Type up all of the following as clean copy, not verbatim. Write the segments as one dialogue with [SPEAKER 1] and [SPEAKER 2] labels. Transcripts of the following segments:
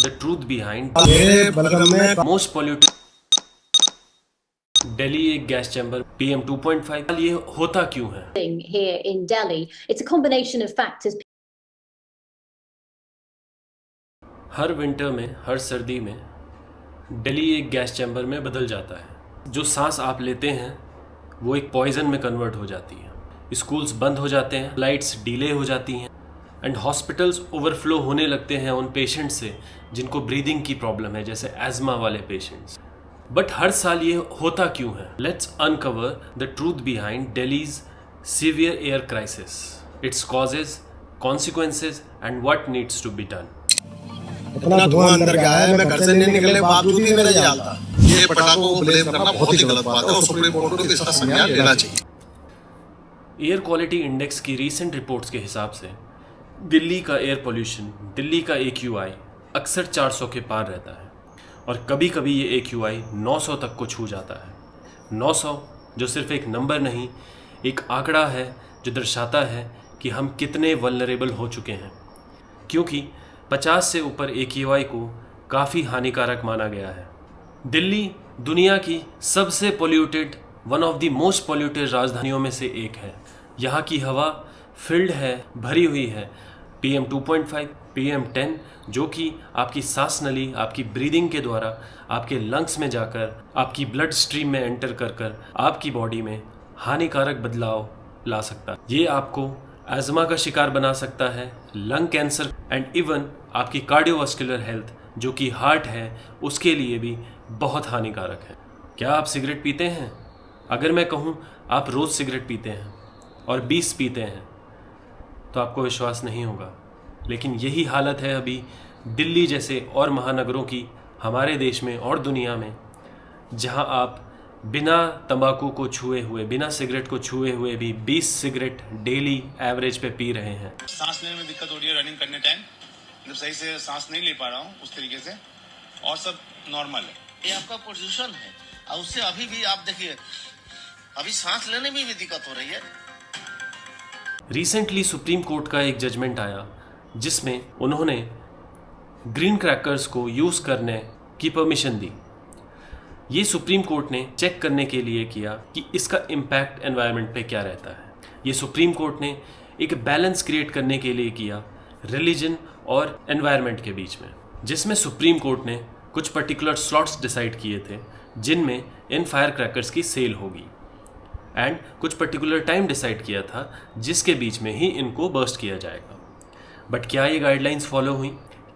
[SPEAKER 1] the truth behind
[SPEAKER 2] मेरे बलगम में
[SPEAKER 1] most polluted दिल्ली एक गैस चैम्बर PM 2.5। ये होता क्यों है?
[SPEAKER 3] Here in Delhi, it's a combination of factors.
[SPEAKER 1] Her winter में, हर सर्दी में दिल्ली एक गैस चैम्बर में बदल जाता है। जो सांस आप लेते हैं वो एक पॉइजन में कन्वर्ट हो जाती है। स्कूल्स बंद हो जाते हैं, फ्लाइट्स डिले हो जाती हैं एंड हॉस्पिटल्स ओवरफ्लो होने लगते हैं उन पेशेंट्स से जिनको ब्रीदिंग की प्रॉब्लम है, जैसे एज़मा वाले पेशेंट्स। बट हर साल ये होता क्यों है? Let's uncover the truth behind Delhi's severe air crisis, its causes, consequences and what needs to be done.
[SPEAKER 2] इतना धुआं अंदर गया है, मैं घर से नहीं निकलने बावजूद भी मेरा जाल था।
[SPEAKER 4] ये पटाखों को ब्लेम करना बहुत ही गलत बात है और सुप्रीम कोर्ट को इसका संज्ञान लेना चाहिए।
[SPEAKER 1] एयर क्वालिटी इंडेक्स की रीसेंट रिपोर्ट्स के हिसाब से दिल्ली का एयर पोल्यूशन, दिल्ली का AQI अक्सर 400 के पार रहता है और कभी कभी ये AQI 900 तक को छू जाता है। 900 जो सिर्फ एक नंबर नहीं, एक आंकड़ा है जो दर्शाता है कि हम कितने वल्नरेबल हो चुके हैं, क्योंकि 50 से ऊपर AQI को काफ़ी हानिकारक माना गया है। दिल्ली दुनिया की सबसे polluted, one of the most polluted राजधानियों में से एक है। यहाँ की हवा फिल्ड है, भरी हुई है PM 2.5, PM 10, जो कि आपकी सांस नली, आपकी ब्रीदिंग के द्वारा आपके लंग्स में जाकर आपकी ब्लड स्ट्रीम में एंटर कर कर आपकी बॉडी में हानिकारक बदलाव ला सकता है। ये आपको एज़मा का शिकार बना सकता है, लंग कैंसर एंड इवन आपकी कार्डियोवास्कुलर हेल्थ, जो कि हार्ट है, उसके लिए भी बहुत हानिकारक है। क्या आप सिगरेट पीते हैं? अगर मैं कहूँ आप रोज़ सिगरेट पीते हैं और 20 पीते हैं तो आपको विश्वास नहीं होगा, लेकिन यही हालत है अभी दिल्ली जैसे और महानगरों की हमारे देश में और दुनिया में, जहां आप बिना तंबाकू को छुए हुए, बिना सिगरेट को छुए हुए भी 20 सिगरेट डेली एवरेज पे पी रहे हैं।
[SPEAKER 5] सांस लेने में दिक्कत हो रही है रनिंग करने टाइम, मतलब सही से सांस नहीं ले पा रहा हूँ उस तरीके से, और सब नॉर्मल है।
[SPEAKER 6] ये आपका पोल्यूशन है और उससे अभी भी आप देखिए, अभी सांस लेने में भी दिक्कत हो रही है।
[SPEAKER 1] रिसेंटली सुप्रीम कोर्ट का एक जजमेंट आया जिसमें उन्होंने ग्रीन क्रैकर्स को यूज़ करने की परमिशन दी। ये सुप्रीम कोर्ट ने चेक करने के लिए किया कि इसका इम्पैक्ट एनवायरनमेंट पे क्या रहता है। ये सुप्रीम कोर्ट ने एक बैलेंस क्रिएट करने के लिए किया रिलीजन और एनवायरनमेंट के बीच में, जिसमें सुप्रीम कोर्ट ने कुछ पर्टिकुलर स्लॉट्स डिसाइड किए थे जिनमें इन फायर क्रैकर्स की सेल होगी एंड कुछ पर्टिकुलर टाइम डिसाइड किया था जिसके बीच में ही इनको बर्स्ट किया जाएगा। बट क्या ये गाइडलाइंस फॉलो हुई?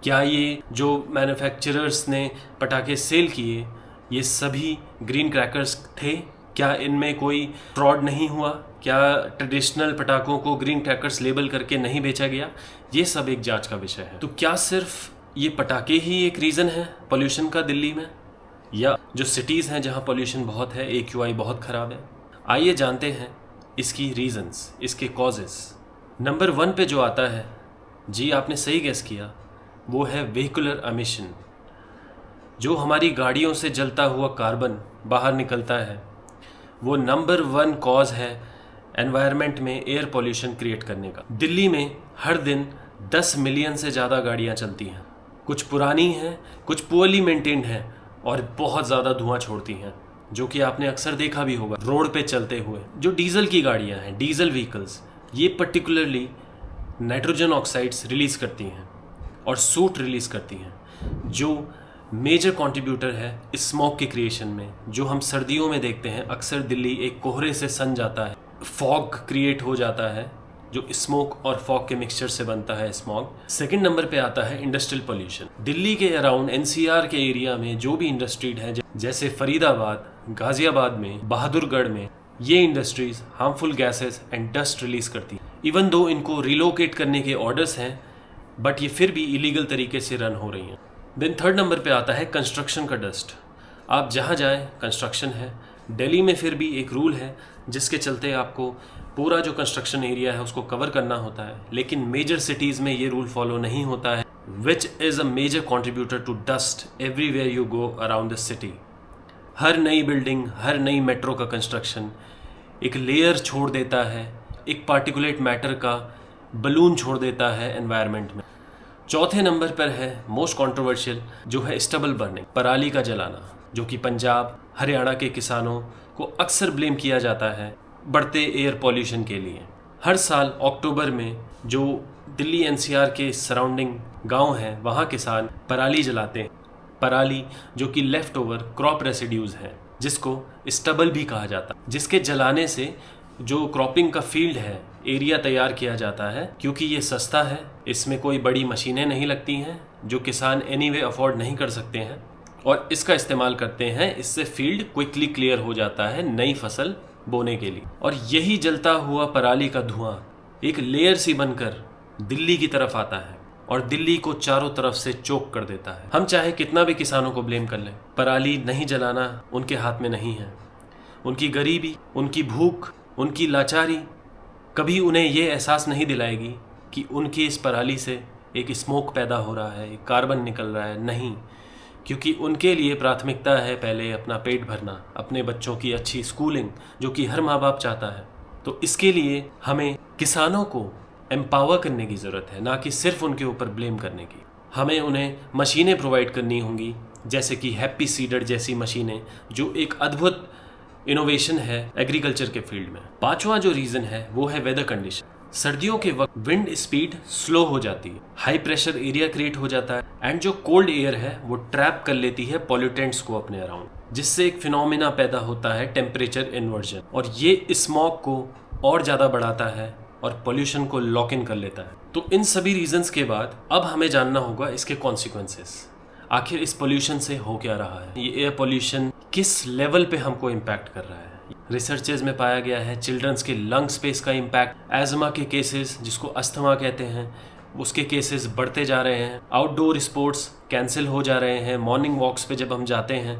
[SPEAKER 1] क्या ये जो मैन्युफैक्चरर्स ने पटाखे सेल किए ये सभी ग्रीन क्रैकर्स थे? क्या इनमें कोई फ्रॉड नहीं हुआ? क्या ट्रेडिशनल पटाखों को ग्रीन क्रैकर्स लेबल करके नहीं बेचा गया? ये सब एक जांच का विषय है। तो क्या सिर्फ ये पटाखे ही एक रीज़न है पोल्यूशन का दिल्ली में, या जो सिटीज़ हैं जहाँ पोल्यूशन बहुत है, AQI बहुत ख़राब है? आइए जानते हैं इसकी रीजंस, इसके कॉजेस। नंबर 1 पे जो आता है, जी आपने सही गेस किया, वो है व्हीकुलर एमिशन। जो हमारी गाड़ियों से जलता हुआ कार्बन बाहर निकलता है वो नंबर 1 कॉज है एनवायरनमेंट में एयर पोल्यूशन क्रिएट करने का। दिल्ली में हर दिन 10 मिलियन से ज़्यादा गाड़ियाँ चलती हैं। कुछ पुरानी हैं, कुछ पुअरली मेंटेन्ड हैं और बहुत ज़्यादा धुआं छोड़ती हैं, जो कि आपने अक्सर देखा भी होगा रोड पे चलते हुए। जो डीजल की गाड़ियां हैं, डीजल व्हीकल्स, ये पर्टिकुलरली नाइट्रोजन ऑक्साइड्स रिलीज़ करती हैं और सूट रिलीज़ करती हैं, जो मेजर कंट्रीब्यूटर है स्मोक के क्रिएशन में। जो हम सर्दियों में देखते हैं, अक्सर दिल्ली एक कोहरे से सन जाता है, फॉग क्रिएट हो जाता है, जो स्मोक और फॉग के मिक्सचर से बनता है स्मॉग। सेकंड नंबर पे आता है इंडस्ट्रियल पोल्यूशन। दिल्ली के अराउंड NCR के एरिया में जो भी इंडस्ट्रीज है, जैसे फरीदाबाद, गाजियाबाद में, बहादुरगढ़ में, ये industries harmful gases and dust release करती हैं। इवन दो इनको रिलोकेट करने के ऑर्डर्स हैं, बट ये फिर भी इलीगल तरीके से रन हो रही हैं। देन थर्ड नंबर पे आता है कंस्ट्रक्शन का डस्ट। आप जहाँ जाएं कंस्ट्रक्शन है। दिल्ली में फिर भी एक रूल है जिसके चलते आपको पूरा जो कंस्ट्रक्शन एरिया है उसको कवर करना होता है, लेकिन मेजर सिटीज़ में ये रूल फॉलो नहीं होता है, which is a major contributor to dust everywhere you go around the city. हर नई बिल्डिंग, हर नई मेट्रो का कंस्ट्रक्शन एक लेयर छोड़ देता है, एक पार्टिकुलेट मैटर का बलून छोड़ देता है एनवायरनमेंट में। चौथे नंबर पर है मोस्ट कंट्रोवर्शियल, जो है स्टबल बर्निंग, पराली का जलाना, जो कि पंजाब हरियाणा के किसानों को अक्सर ब्लेम किया जाता है बढ़ते एयर पॉल्यूशन के लिए। हर साल अक्टूबर में जो दिल्ली एनसीआर के सराउंडिंग गांव हैं वहाँ किसान पराली जलाते हैं। पराली जो कि लेफ्ट ओवर क्रॉप रेसिड्यूज़ हैं, जिसको स्टबल भी कहा जाता है, जिसके जलाने से जो क्रॉपिंग का फील्ड है, एरिया तैयार किया जाता है। क्योंकि ये सस्ता है, इसमें कोई बड़ी मशीनें नहीं लगती हैं जो किसान एनीवे अफोर्ड नहीं कर सकते हैं, और इसका इस्तेमाल करते हैं। इससे फील्ड क्विकली क्लियर हो जाता है नई फसल बोने के लिए। और यही जलता हुआ पराली का धुआं एक लेयर सी बनकर दिल्ली की तरफ आता है और दिल्ली को चारों तरफ से चोक कर देता है। हम चाहे कितना भी किसानों को ब्लेम कर लें, पराली नहीं जलाना उनके हाथ में नहीं है। उनकी गरीबी, उनकी भूख, उनकी लाचारी कभी उन्हें ये एहसास नहीं दिलाएगी कि उनकी इस पराली से एक स्मोक पैदा हो रहा है, एक कार्बन निकल रहा है। नहीं, क्योंकि उनके लिए प्राथमिकता है पहले अपना पेट भरना, अपने बच्चों की अच्छी स्कूलिंग, जो कि हर माँ बाप चाहता है। तो इसके लिए हमें किसानों को एम्पावर करने की ज़रूरत है, ना कि सिर्फ उनके ऊपर ब्लेम करने की। हमें उन्हें मशीनें प्रोवाइड करनी होंगी, जैसे कि हैप्पी सीडर जैसी मशीनें, जो एक अद्भुत इनोवेशन है एग्रीकल्चर के फील्ड में। पांचवा जो रीज़न है वो है वेदर कंडीशन। सर्दियों के वक्त विंड स्पीड स्लो हो जाती है, हाई प्रेशर एरिया क्रिएट हो जाता है, एंड जो कोल्ड एयर है वो ट्रैप कर लेती है पॉल्यूटेंट्स को अपने अराउंड, जिससे एक फिनोमिना पैदा होता है टेम्परेचर इन्वर्जन, और ये स्मॉग को और ज़्यादा बढ़ाता है और पोल्यूशन को लॉक इन कर लेता है। तो इन सभी रीजंस के बाद अब हमें जानना होगा इसके कॉन्सिक्वेंसेस। आखिर इस पोल्यूशन से हो क्या रहा है, ये एयर पोल्यूशन किस लेवल पे हमको इम्पैक्ट कर रहा है। रिसर्चेज में पाया गया है चिल्ड्रंस के लंग्स पे इसका इम्पैक्ट, एजमा के केसेस जिसको अस्थमा कहते हैं उसके केसेस बढ़ते जा रहे हैं, आउटडोर स्पोर्ट्स कैंसिल हो जा रहे हैं, मॉर्निंग वॉक्स पे जब हम जाते हैं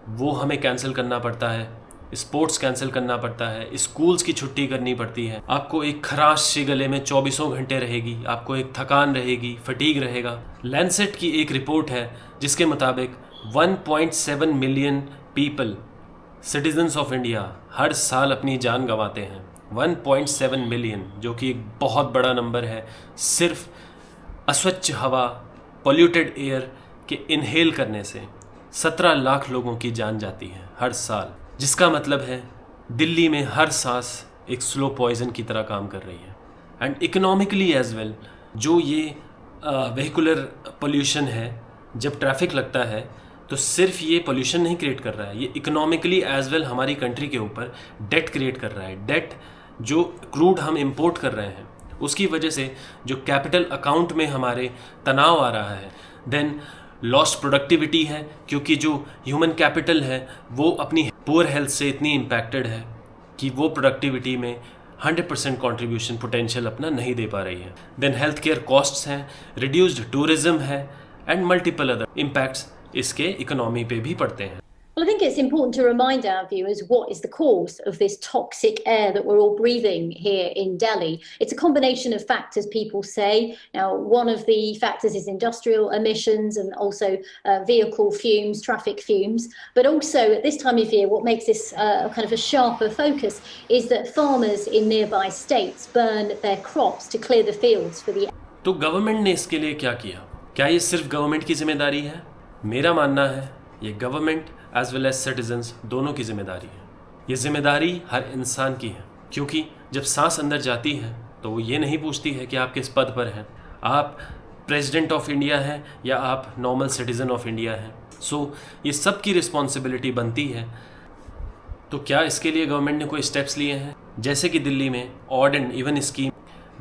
[SPEAKER 1] वो हमें कैंसिल करना पड़ता है, स्पोर्ट्स कैंसिल करना पड़ता है, स्कूल्स की छुट्टी करनी पड़ती है, आपको एक खराश सी गले में 24 घंटे रहेगी, आपको एक थकान रहेगी, फटीग रहेगा। लैंसेट की एक रिपोर्ट है जिसके मुताबिक 1.7 million people, citizens of India, हर साल अपनी जान गंवाते हैं। 1.7 मिलियन, जो कि एक बहुत बड़ा नंबर है, सिर्फ अस्वच्छ हवा, पॉल्यूटेड एयर के इनहेल करने से 17 लाख लोगों की जान जाती है हर साल, जिसका मतलब है दिल्ली में हर सांस एक स्लो पॉइजन की तरह काम कर रही है। एंड इकोनॉमिकली एज वेल, जो ये वेहिकुलर पोल्यूशन है, जब ट्रैफिक लगता है तो सिर्फ ये पोल्यूशन नहीं क्रिएट कर रहा है, ये इकोनॉमिकली एज वेल हमारी कंट्री के ऊपर डेट क्रिएट कर रहा है। डेट जो क्रूड हम इंपोर्ट कर रहे हैं उसकी वजह से जो कैपिटल अकाउंट में हमारे तनाव आ रहा है, देन लॉस्ट प्रोडक्टिविटी है, क्योंकि जो ह्यूमन कैपिटल है वो अपनी पुअर हेल्थ से इतनी इम्पैक्टेड है कि वो प्रोडक्टिविटी में 100% कंट्रीब्यूशन पोटेंशियल अपना नहीं दे पा रही है। देन हेल्थ केयर कॉस्ट्स हैं, रिड्यूस्ड टूरिज्म है, एंड मल्टीपल अदर इम्पैक्ट्स इसके इकोनॉमी पे भी पड़ते हैं।
[SPEAKER 3] Well, I think it's important to remind our viewers what is the cause of this toxic air that we're all breathing here in Delhi. It's a combination of factors, people say. Now, one of the factors is industrial emissions and also vehicle fumes, traffic fumes. But also, at this time of year, what makes this kind of a sharper focus is that farmers in nearby states burn their crops to clear the fields for the air.
[SPEAKER 1] तो government ने इसके लिए क्या किया? क्या ये सिर्फ government की जिम्मेदारी है? मेरा मानना है ये government as well as citizens दोनों की जिम्मेदारी है। ये जिम्मेदारी हर इंसान की है, क्योंकि जब सांस अंदर जाती है तो वो ये नहीं पूछती है कि आप किस पद पर हैं, आप प्रेसिडेंट ऑफ इंडिया हैं या आप नॉर्मल सिटीज़न ऑफ इंडिया हैं। सो ये सब की रिस्पॉन्सिबिलिटी बनती है। तो क्या इसके लिए गवर्नमेंट ने कोई स्टेप्स लिए हैं? जैसे कि दिल्ली में odd and even scheme,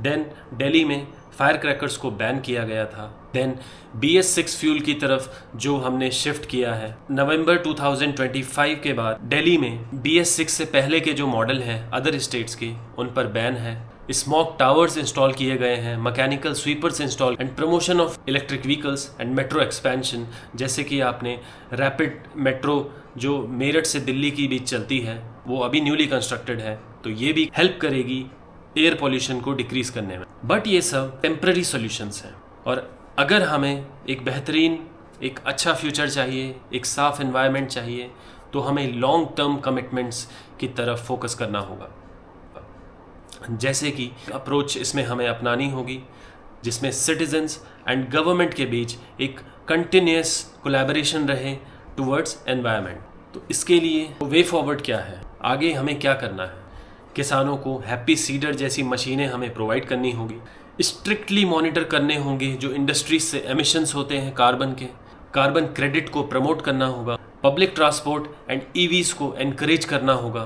[SPEAKER 1] then Delhi में फायर क्रैकर्स को बैन किया गया था, देन BS6 फ्यूल की तरफ जो हमने शिफ्ट किया है। नवंबर 2025 के बाद दिल्ली में BS6 से पहले के जो मॉडल हैं अदर स्टेट्स के, उन पर बैन है। स्मॉक टावर्स इंस्टॉल किए गए हैं, mechanical sweepers install, and promotion of electric vehicles and metro expansion, जैसे कि आपने रैपिड मेट्रो जो मेरठ से दिल्ली की बीच चलती है वो अभी न्यूली कंस्ट्रक्टेड है, तो ये भी हेल्प करेगी एयर पोल्यूशन को डिक्रीज करने में। बट ये सब टेम्पररी सॉल्यूशंस हैं, और अगर हमें एक बेहतरीन, एक अच्छा फ्यूचर चाहिए, एक साफ एनवायरनमेंट चाहिए, तो हमें लॉन्ग टर्म कमिटमेंट्स की तरफ फोकस करना होगा। जैसे कि अप्रोच इसमें हमें अपनानी होगी जिसमें सिटीजन्स एंड गवर्नमेंट के बीच एक कंटिन्यूस कोलैबोरेशन रहे टुवर्ड्स एनवायरनमेंट। तो इसके लिए वे फॉरवर्ड क्या है, आगे हमें क्या करना है? किसानों को हैप्पी सीडर जैसी मशीनें हमें प्रोवाइड करनी होगी, स्ट्रिक्टली मॉनिटर करने होंगे जो इंडस्ट्रीज से एमिशंस होते हैं कार्बन के, कार्बन क्रेडिट को प्रमोट करना होगा, पब्लिक ट्रांसपोर्ट एंड ईवीज को एनकरेज करना होगा,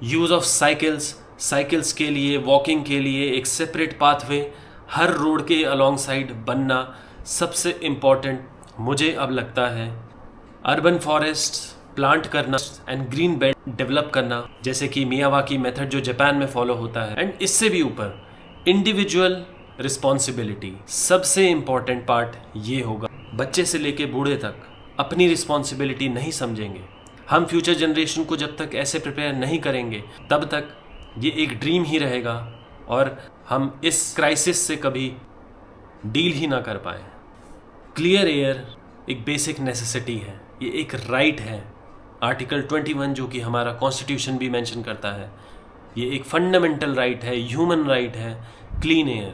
[SPEAKER 1] यूज़ ऑफ साइकिल्स के लिए, वॉकिंग के लिए एक सेपरेट पाथवे हर रोड के अलॉन्ग साइड बनना सबसे इम्पॉर्टेंट मुझे अब लगता है। अर्बन फॉरेस्ट प्लांट करना एंड ग्रीन बेल्ट डेवलप करना, जैसे कि मियावाकी मेथड जो जापान में फॉलो होता है। एंड इससे भी ऊपर इंडिविजुअल रिस्पॉन्सिबिलिटी, सबसे इम्पॉर्टेंट पार्ट ये होगा। बच्चे से लेके बूढ़े तक अपनी रिस्पॉन्सिबिलिटी नहीं समझेंगे, हम फ्यूचर जनरेशन को जब तक ऐसे प्रिपेयर नहीं करेंगे तब तक ये एक ड्रीम ही रहेगा और हम इस क्राइसिस से कभी डील ही ना कर पाए। क्लियर एयर एक बेसिक नेसेसिटी है, ये एक राइट है। आर्टिकल 21 जो कि हमारा कॉन्स्टिट्यूशन भी मेंशन करता है, ये एक फंडामेंटल राइट है, ह्यूमन राइट है, क्लीन एयर।